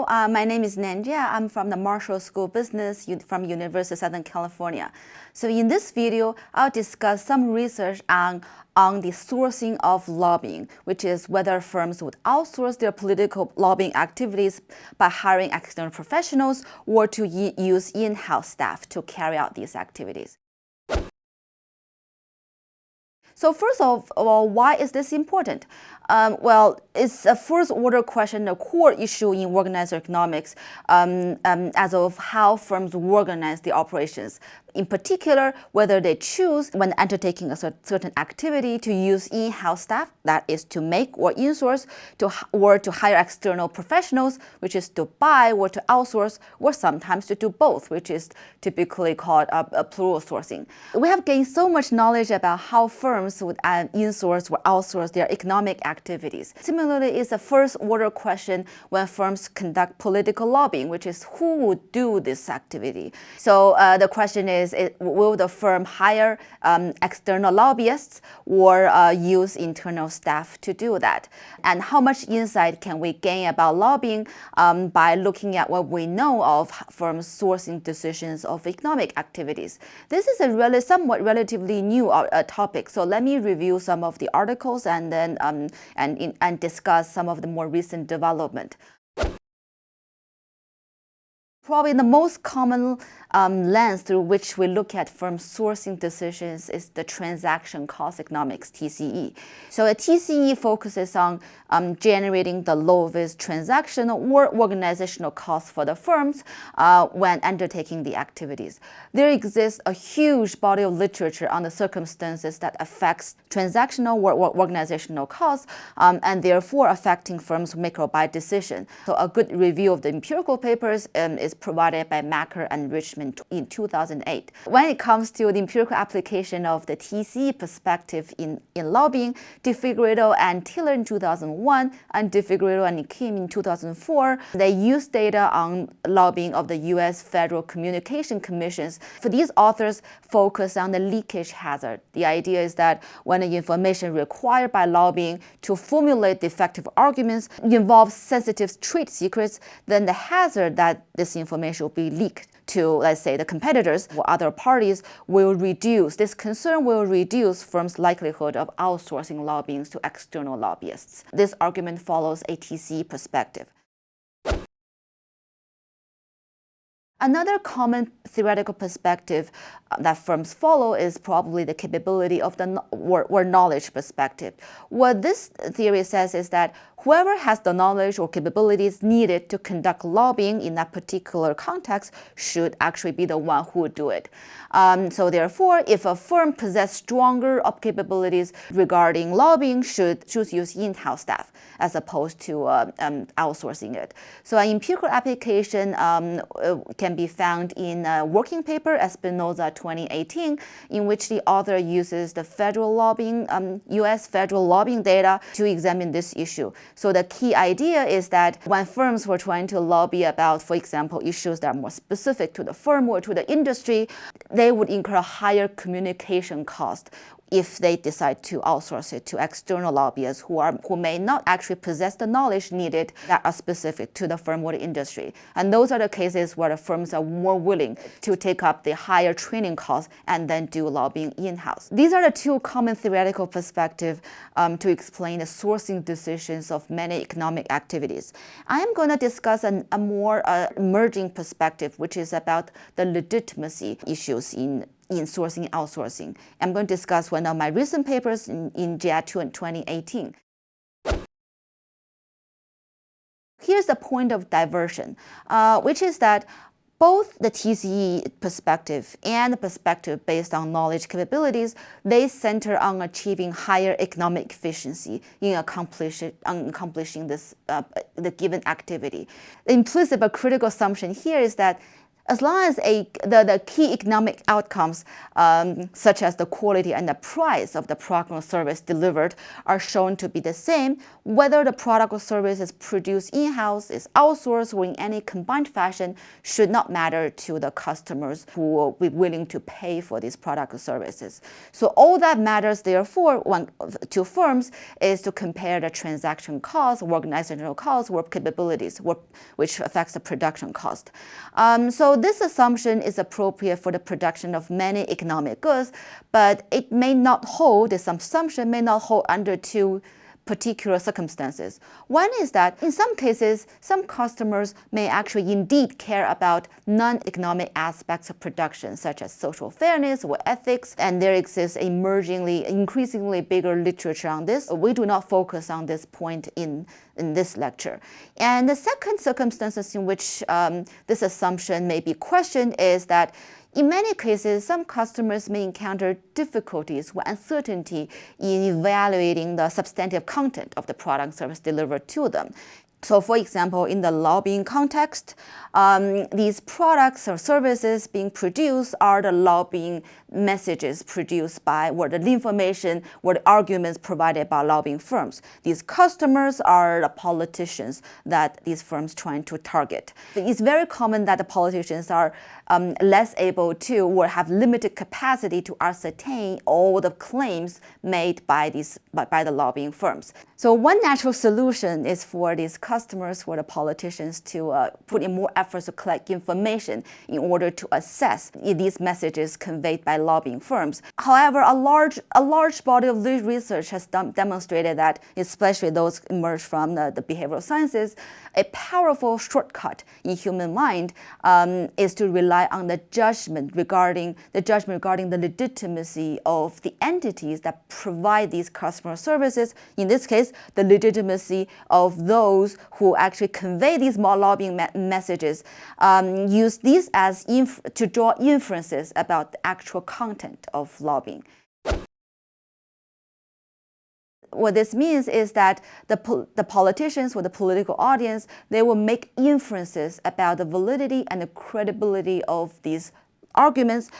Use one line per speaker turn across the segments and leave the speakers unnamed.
my name is NAN JIA. I'm from the Marshall School of Business from University of Southern California. So in this video, I'll discuss some research on the sourcing of lobbying, which is whether firms would outsource their political lobbying activities by hiring external professionals or to use in-house staff to carry out these activities. So first of all, why is this important? Well, it's a first-order question, a core issue in organizer economics as of how firms organize the operations. In particular, whether they choose, when undertaking a certain activity, to use in-house staff, that is to make or insource, or to hire external professionals, which is to buy or to outsource, or sometimes to do both, which is typically called a plural sourcing. We have gained so much knowledge about how firms would insource or outsource their economic activities. Similarly, it's a first-order question when firms conduct political lobbying, which is who would do this activity. So the question is, will the firm hire external lobbyists or use internal staff to do that? And how much insight can we gain about lobbying by looking at what we know of firms' sourcing decisions of economic activities? This is a somewhat relatively new topic, so let me review some of the articles and then and discuss some of the more recent development. Probably the most common lens through which we look at firm sourcing decisions is the transaction cost economics, TCE. So a TCE focuses on generating the lowest transactional or organizational costs for the firms when undertaking the activities. There exists a huge body of literature on the circumstances that affects transactional or organizational costs and therefore affecting firms' make or buy decision. So a good review of the empirical papers is provided by Macker and Richmond in 2008. When it comes to the empirical application of the TCE perspective in lobbying, DeFigueiredo and Tiller in 2001 and DeFigueiredo and Kim in 2004, they used data on lobbying of the U.S. Federal Communication Commissions. For these authors, focus on the leakage hazard. The idea is that when the information required by lobbying to formulate effective arguments involves sensitive trade secrets, then the hazard that this information will be leaked to, let's say, the competitors or other parties will reduce. This concern will reduce firms' likelihood of outsourcing lobbying to external lobbyists. This argument follows a TCE perspective. Another common theoretical perspective that firms follow is probably the capability of the or knowledge perspective. What this theory says is that whoever has the knowledge or capabilities needed to conduct lobbying in that particular context should actually be the one who would do it. So therefore, if a firm possesses stronger capabilities regarding lobbying, should use in-house staff as opposed to outsourcing it. So an empirical application can be found in a working paper, Espinoza 2018, in which the author uses the federal lobbying, U.S. federal lobbying data to examine this issue. So the key idea is that when firms were trying to lobby about, for example, issues that are more specific to the firm or to the industry, they would incur higher communication cost if they decide to outsource it to external lobbyists who may not actually possess the knowledge needed that are specific to the firm or the industry. And those are the cases where the firms are more willing to take up the higher training costs and then do lobbying in-house. These are the two common theoretical perspectives to explain the sourcing decisions of many economic activities. I am going to discuss a more emerging perspective, which is about the legitimacy issues in sourcing and outsourcing. I'm going to discuss one of my recent papers in JIA 2018. Here's the point of diversion, which is that both the TCE perspective and the perspective based on knowledge capabilities, they center on achieving higher economic efficiency in accomplishing this the given activity. The implicit but critical assumption here is that As long as the key economic outcomes, such as the quality and the price of the product or service delivered, are shown to be the same, whether the product or service is produced in-house, is outsourced, or in any combined fashion, should not matter to the customers who will be willing to pay for these products or services. So all that matters, therefore, to firms is to compare the transaction costs, organizational costs, work capabilities, which affects the production cost. So this assumption is appropriate for the production of many economic goods, but it may not hold, this assumption may not hold under two particular circumstances. One is that in some cases, some customers may actually indeed care about non-economic aspects of production, such as social fairness or ethics, and there exists increasingly bigger literature on this. We do not focus on this point in this lecture. And the second circumstances in which this assumption may be questioned is that in many cases, some customers may encounter difficulties or uncertainty in evaluating the substantive content of the product and service delivered to them. So, for example, in the lobbying context, these products or services being produced are the lobbying messages produced by, or the information or the arguments provided by lobbying firms. These customers are the politicians that these firms trying to target. It's very common that the politicians are less able to or have limited capacity to ascertain all the claims made by the lobbying firms. So one natural solution is for these customers, for the politicians, to put in more efforts to collect information in order to assess these messages conveyed by lobbying firms. However, a large body of research has demonstrated that, especially those emerged from the behavioral sciences, a powerful shortcut in human mind is to rely on the judgment regarding the legitimacy of the entities that provide these customer services. In this case, the legitimacy of those who actually convey these lobbying messages, use these as to draw inferences about the actual content of lobbying. What this means is that the politicians or the political audience, they will make inferences about the validity and the credibility of these arguments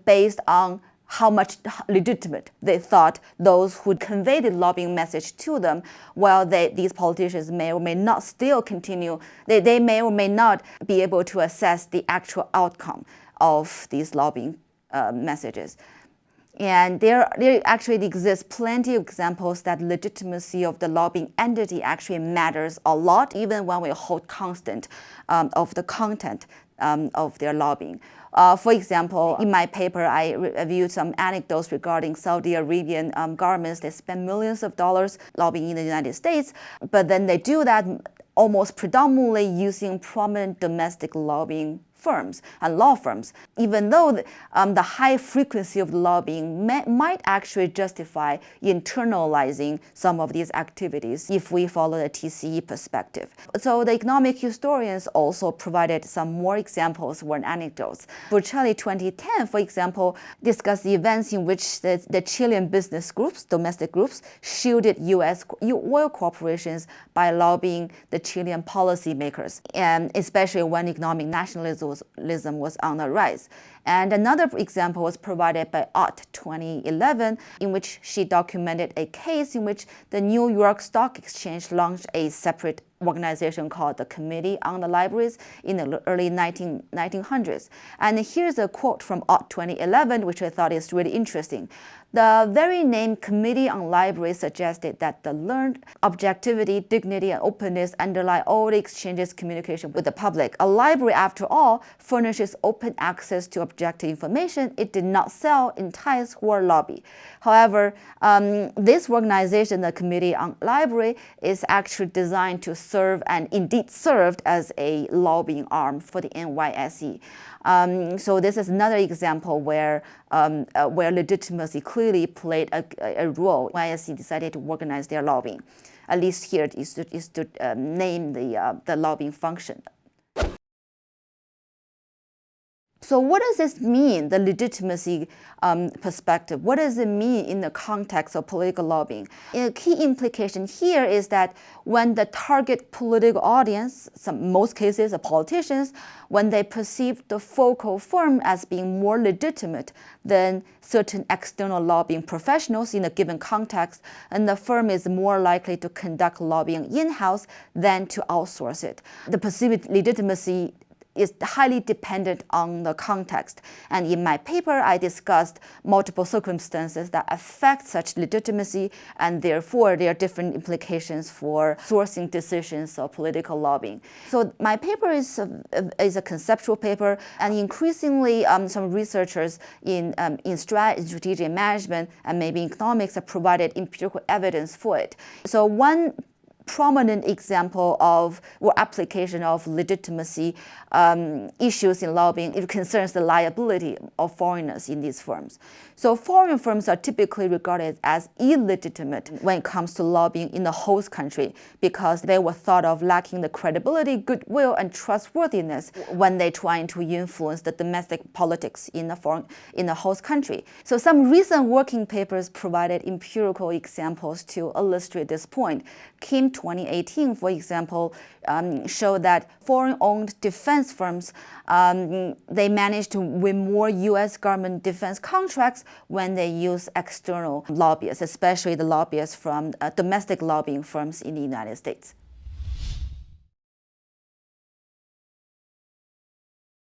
based on how much legitimate they thought those who conveyed the lobbying message to them, while these politicians may or may not still continue, they may or may not be able to assess the actual outcome of these lobbying messages. And there actually exists plenty of examples that legitimacy of the lobbying entity actually matters a lot, even when we hold constant of the content of their lobbying. For example, in my paper, I reviewed some anecdotes regarding Saudi Arabian governments. They spend millions of dollars lobbying in the United States, but then they do that almost predominantly using prominent domestic lobbying firms and law firms, even though the high frequency of lobbying might actually justify internalizing some of these activities if we follow the TCE perspective. So the economic historians also provided some more examples or anecdotes. Burcheli 2010, for example, discussed the events in which the Chilean business groups, domestic groups, shielded U.S. oil corporations by lobbying the Chilean policymakers, and especially when economic nationalism was on the rise. And another example was provided by Ott 2011, in which she documented a case in which the New York Stock Exchange launched a separate organization called the Committee on the Libraries in the early 1900s. And here's a quote from Ott 2011, which I thought is really interesting. The very name Committee on Libraries suggested that the learned objectivity, dignity, and openness underlie all the exchanges communication with the public. A library, after all, furnishes open access to objective information. It did not sell, entice, or lobby. However, this organization, the Committee on Library, is actually designed to serve, and indeed served, as a lobbying arm for the NYSE. So this is another example where legitimacy clearly played a role. NYSE decided to organize their lobbying. At least here is to name the lobbying function. So what does this mean, the legitimacy perspective? What does it mean in the context of political lobbying? A key implication here is that when the target political audience, most cases are politicians, when they perceive the focal firm as being more legitimate than certain external lobbying professionals in a given context, and the firm is more likely to conduct lobbying in-house than to outsource it. The perceived legitimacy is highly dependent on the context. And in my paper, I discussed multiple circumstances that affect such legitimacy, and therefore there are different implications for sourcing decisions of political lobbying. So my paper is a conceptual paper, and increasingly some researchers in strategic management and maybe economics have provided empirical evidence for it. So one prominent example of or application of legitimacy issues in lobbying, it concerns the liability of foreigners in these firms. So foreign firms are typically regarded as illegitimate when it comes to lobbying in the host country because they were thought of lacking the credibility, goodwill, and trustworthiness when they trying to influence the domestic politics in the host country. So some recent working papers provided empirical examples to illustrate this point. Kim 2018, for example, showed that foreign-owned defense firms, they managed to win more U.S. government defense contracts when they use external lobbyists, especially the lobbyists from domestic lobbying firms in the United States.